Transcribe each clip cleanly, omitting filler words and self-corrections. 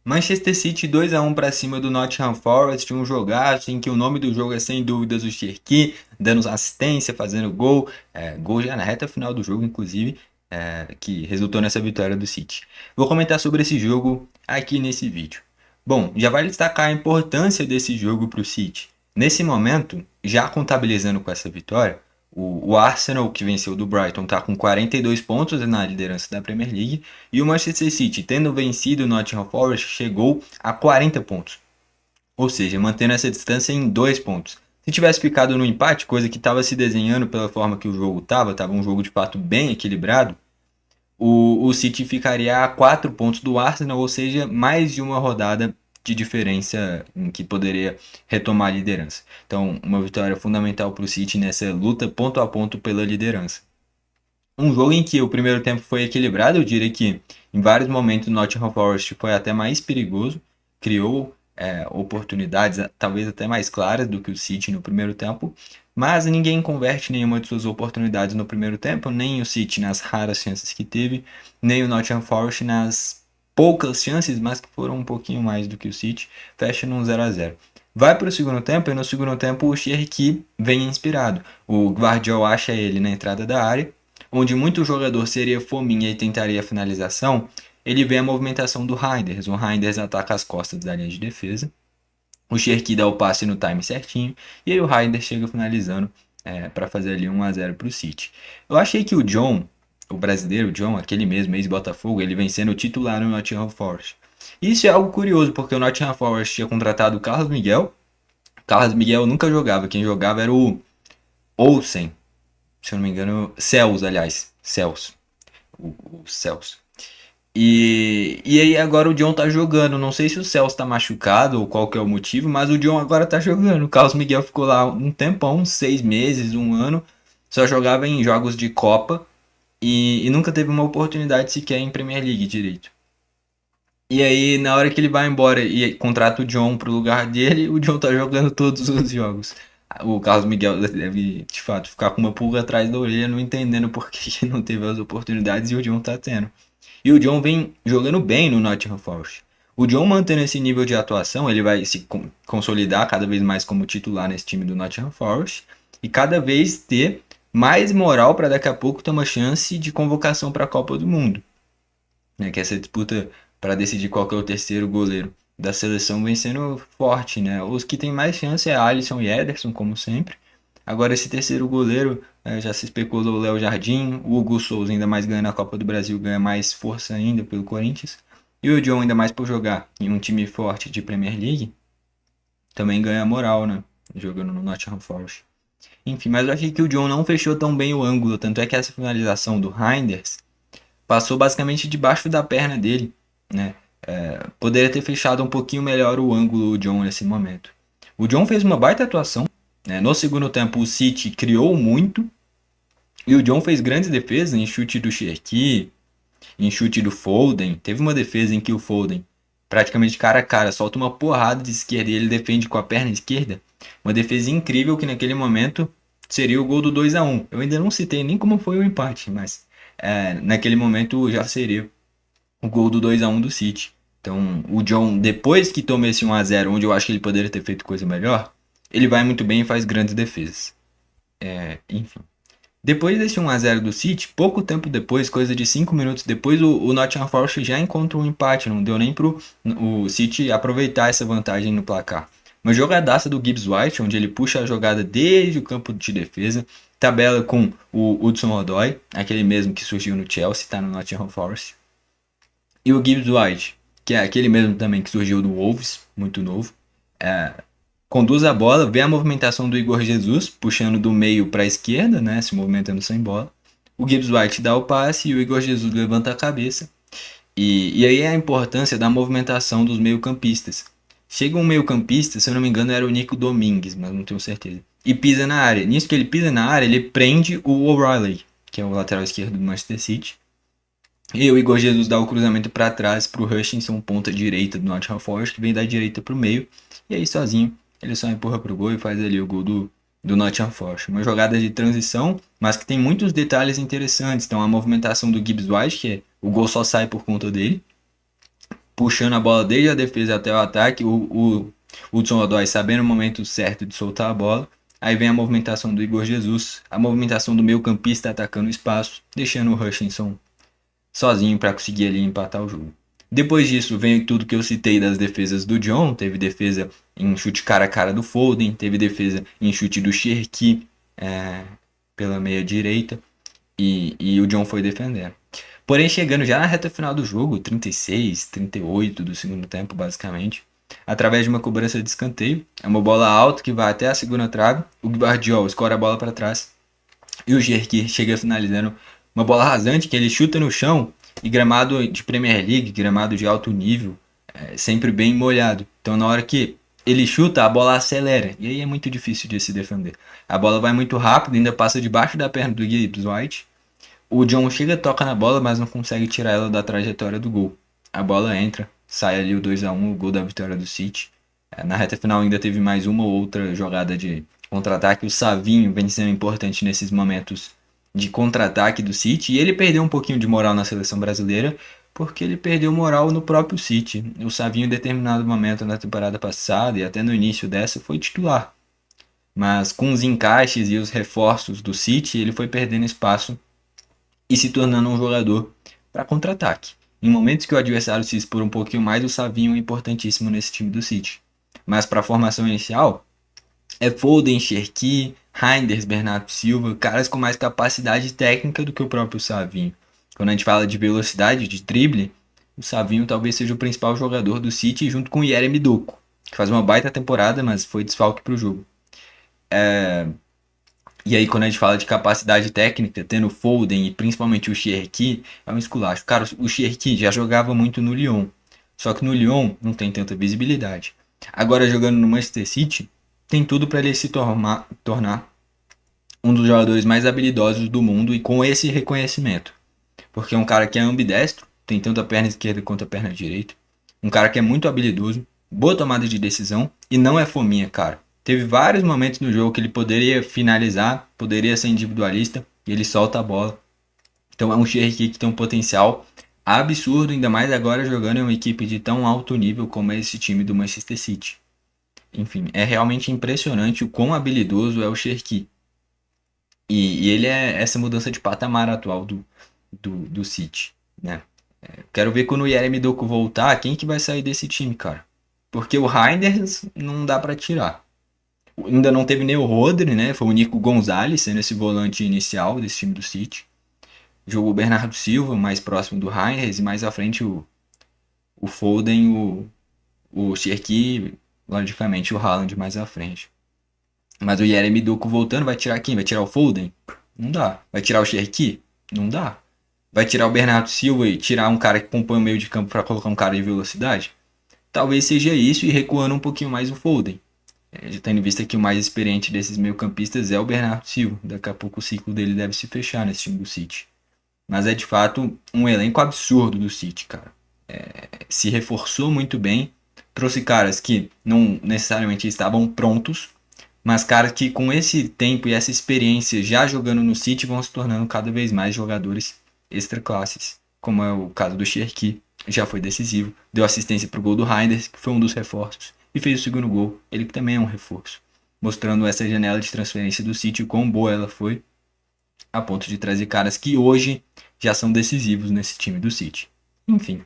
Manchester City 2-1 para cima do Nottingham Forest, um jogaço em que o nome do jogo é sem dúvidas o Cherki, dando assistência, fazendo gol, gol já na reta final do jogo, inclusive, que resultou nessa vitória do City. Vou comentar sobre esse jogo aqui nesse vídeo. Bom, já vale destacar a importância desse jogo para o City. Nesse momento, já contabilizando com essa vitória, o Arsenal, que venceu do Brighton, está com 42 pontos na liderança da Premier League. E o Manchester City, tendo vencido o Nottingham Forest, chegou a 40 pontos. Ou seja, mantendo essa distância em 2 pontos. Se tivesse ficado no empate, coisa que estava se desenhando pela forma que o jogo estava um jogo de fato bem equilibrado, o City ficaria a 4 pontos do Arsenal, ou seja, mais de uma rodada de diferença em que poderia retomar a liderança. Então, uma vitória fundamental para o City nessa luta ponto a ponto pela liderança. Um jogo em que o primeiro tempo foi equilibrado, eu diria que em vários momentos o Nottingham Forest foi até mais perigoso, criou oportunidades talvez até mais claras do que o City no primeiro tempo, mas ninguém converte nenhuma de suas oportunidades no primeiro tempo, nem o City nas raras chances que teve, nem o Nottingham Forest nas poucas chances, mas que foram um pouquinho mais do que o City, fecha num 0-0. Vai para o segundo tempo e no segundo tempo o Cherki vem inspirado. O Guardiola acha ele na entrada da área, onde muito jogador seria fominha e tentaria a finalização, ele vê a movimentação do Reinders. O Reinders ataca as costas da linha de defesa, o Cherki dá o passe no time certinho, e aí o Reinders chega finalizando para fazer ali 1-0 para o City. Eu achei que o John, o brasileiro John, aquele mesmo ex-Botafogo, ele vem sendo titular no Nottingham Forest. Isso é algo curioso, porque o Nottingham Forest tinha contratado o Carlos Miguel. O Carlos Miguel nunca jogava, quem jogava era o Olsen, se eu não me engano, Cels, aliás, Cels, o Cels. E aí agora o John tá jogando, não sei se o Cels tá machucado ou qual que é o motivo, mas o John agora tá jogando. O Carlos Miguel ficou lá um tempão, uns 6 meses, um ano, só jogava em jogos de Copa e nunca teve uma oportunidade sequer em Premier League direito. E aí, na hora que ele vai embora e contrata o John pro lugar dele, o John tá jogando todos os jogos. O Carlos Miguel deve, de fato, ficar com uma pulga atrás da orelha, não entendendo por que não teve as oportunidades e o John tá tendo. E o John vem jogando bem no Nottingham Forest. O John mantendo esse nível de atuação, ele vai se consolidar cada vez mais como titular nesse time do Nottingham Forest e cada vez ter mais moral para daqui a pouco ter uma chance de convocação para a Copa do Mundo, né? Que essa disputa para decidir qual que é o terceiro goleiro da seleção vem sendo forte, né? Os que tem mais chance é Alisson e Ederson, como sempre. Agora esse terceiro goleiro, já se especulou o Léo Jardim, o Hugo Souza ainda mais ganha na Copa do Brasil, ganha mais força ainda pelo Corinthians. E o John ainda mais por jogar em um time forte de Premier League, também ganha moral, né? Jogando no Nottingham Forest. Enfim, mas eu achei que o John não fechou tão bem o ângulo, tanto é que essa finalização do Reinders passou basicamente debaixo da perna dele, né? Poderia ter fechado um pouquinho melhor o ângulo o John nesse momento. O John fez uma baita atuação, né? No segundo tempo o City criou muito e o John fez grandes defesas em chute do Cherki, em chute do Foden. Teve uma defesa em que o Foden, praticamente cara a cara, solta uma porrada de esquerda e ele defende com a perna esquerda. Uma defesa incrível que naquele momento seria o gol do 2-1. Eu ainda não citei nem como foi o empate, mas naquele momento já seria o gol do 2-1 do City. Então, o John, depois que toma esse 1-0, onde eu acho que ele poderia ter feito coisa melhor, ele vai muito bem e faz grandes defesas. Enfim. Depois desse 1-0 do City, pouco tempo depois, coisa de 5 minutos depois, o Nottingham Forest já encontra um empate. Não deu nem pro o City aproveitar essa vantagem no placar. Uma jogadaça do Gibbs White, onde ele puxa a jogada desde o campo de defesa, tabela com o Hudson-Odoi, aquele mesmo que surgiu no Chelsea, está no Nottingham Forest. E o Gibbs White, que é aquele mesmo também que surgiu do Wolves, muito novo, conduz a bola, vê a movimentação do Igor Jesus, puxando do meio para a esquerda, né, se movimentando sem bola. O Gibbs White dá o passe e o Igor Jesus levanta a cabeça. E aí é a importância da movimentação dos meio-campistas. Chega um meio-campista, se eu não me engano era o Nico Domingues, mas não tenho certeza. E pisa na área. Nisso que ele pisa na área, ele prende o O'Reilly, que é o lateral esquerdo do Manchester City. E o Igor Jesus dá o cruzamento para trás para o Hutchinson, ponta direita do Nottingham Forest, que vem da direita para o meio. E aí sozinho ele só empurra para o gol e faz ali o gol do Nottingham Forest. Uma jogada de transição, mas que tem muitos detalhes interessantes. Então a movimentação do Gibbs White, que o gol só sai por conta dele, puxando a bola desde a defesa até o ataque, o Hudson-Odoi sabendo o momento certo de soltar a bola. Aí vem a movimentação do Igor Jesus, a movimentação do meio campista atacando o espaço, deixando o Hutchinson sozinho para conseguir ali empatar o jogo. Depois disso vem tudo que eu citei das defesas do John, teve defesa em chute cara a cara do Foden, teve defesa em chute do Cherki pela meia direita e o John foi defendendo. Porém, chegando já na reta final do jogo, 36, 38 do segundo tempo, basicamente, através de uma cobrança de escanteio, é uma bola alta que vai até a segunda trave, o Gvardiol escora a bola para trás e o Cherki chega finalizando uma bola rasante que ele chuta no chão e gramado de Premier League, gramado de alto nível, sempre bem molhado. Então, na hora que ele chuta, a bola acelera e aí é muito difícil de se defender. A bola vai muito rápido, ainda passa debaixo da perna do Gibbs White. O John chega, toca na bola, mas não consegue tirar ela da trajetória do gol. A bola entra, sai ali o 2-1, o gol da vitória do City. Na reta final ainda teve mais uma ou outra jogada de contra-ataque. O Savinho vem sendo importante nesses momentos de contra-ataque do City. E ele perdeu um pouquinho de moral na seleção brasileira, porque ele perdeu moral no próprio City. O Savinho, em determinado momento na temporada passada e até no início dessa, foi titular. Mas com os encaixes e os reforços do City, ele foi perdendo espaço e se tornando um jogador para contra-ataque. Em momentos que o adversário se expor um pouquinho mais, o Savinho é importantíssimo nesse time do City. Mas para a formação inicial, é Foden, Cherki, Reinders, Bernardo Silva, caras com mais capacidade técnica do que o próprio Savinho. Quando a gente fala de velocidade, de drible, o Savinho talvez seja o principal jogador do City junto com o Yeremy Doku, que faz uma baita temporada, mas foi desfalque para o jogo. E aí, quando a gente fala de capacidade técnica, tendo o Foden e principalmente o Cherki, é um esculacho. Cara, o Cherki já jogava muito no Lyon. Só que no Lyon não tem tanta visibilidade. Agora, jogando no Manchester City, tem tudo para ele se tornar um dos jogadores mais habilidosos do mundo e com esse reconhecimento. Porque é um cara que é ambidestro, tem tanto a perna esquerda quanto a perna direita. Um cara que é muito habilidoso, boa tomada de decisão e não é fominha, cara. Teve vários momentos no jogo que ele poderia finalizar, poderia ser individualista e ele solta a bola. Então é um Cherki que tem um potencial absurdo, ainda mais agora jogando em uma equipe de tão alto nível como é esse time do Manchester City. Enfim, é realmente impressionante o quão habilidoso é o Cherki. E ele é essa mudança de patamar atual do City, né? Quero ver quando o Yeremy Doku voltar, quem que vai sair desse time, cara? Porque o Reinders não dá pra tirar. Ainda não teve nem o Rodri, né? Foi o Nico Gonzalez sendo esse volante inicial desse time do City. Jogou o Bernardo Silva, mais próximo do Reinders, e mais à frente o Foden, o Cherki, logicamente o Haaland mais à frente. Mas o Yeremy Doku voltando, vai tirar quem? Vai tirar o Foden? Não dá. Vai tirar o Cherki? Não dá. Vai tirar o Bernardo Silva e tirar um cara que compõe o meio de campo para colocar um cara de velocidade? Talvez seja isso e recuando um pouquinho mais o Foden. Já tendo em vista que o mais experiente desses meio-campistas é o Bernardo Silva. Daqui a pouco o ciclo dele deve se fechar nesse time do City. Mas é de fato um elenco absurdo do City, cara. Se reforçou muito bem. Trouxe caras que não necessariamente estavam prontos, mas caras que com esse tempo e essa experiência já jogando no City vão se tornando cada vez mais jogadores extra classes. Como é o caso do Cherki, já foi decisivo. Deu assistência para o gol do Reinders, que foi um dos reforços. E fez o segundo gol, ele que também é um reforço. Mostrando essa janela de transferência do City, quão boa ela foi, a ponto de trazer caras que hoje já são decisivos nesse time do City. Enfim,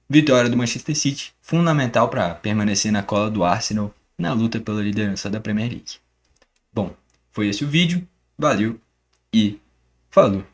vitória do Manchester City, fundamental para permanecer na cola do Arsenal na luta pela liderança da Premier League. Bom, foi esse o vídeo, valeu e falou!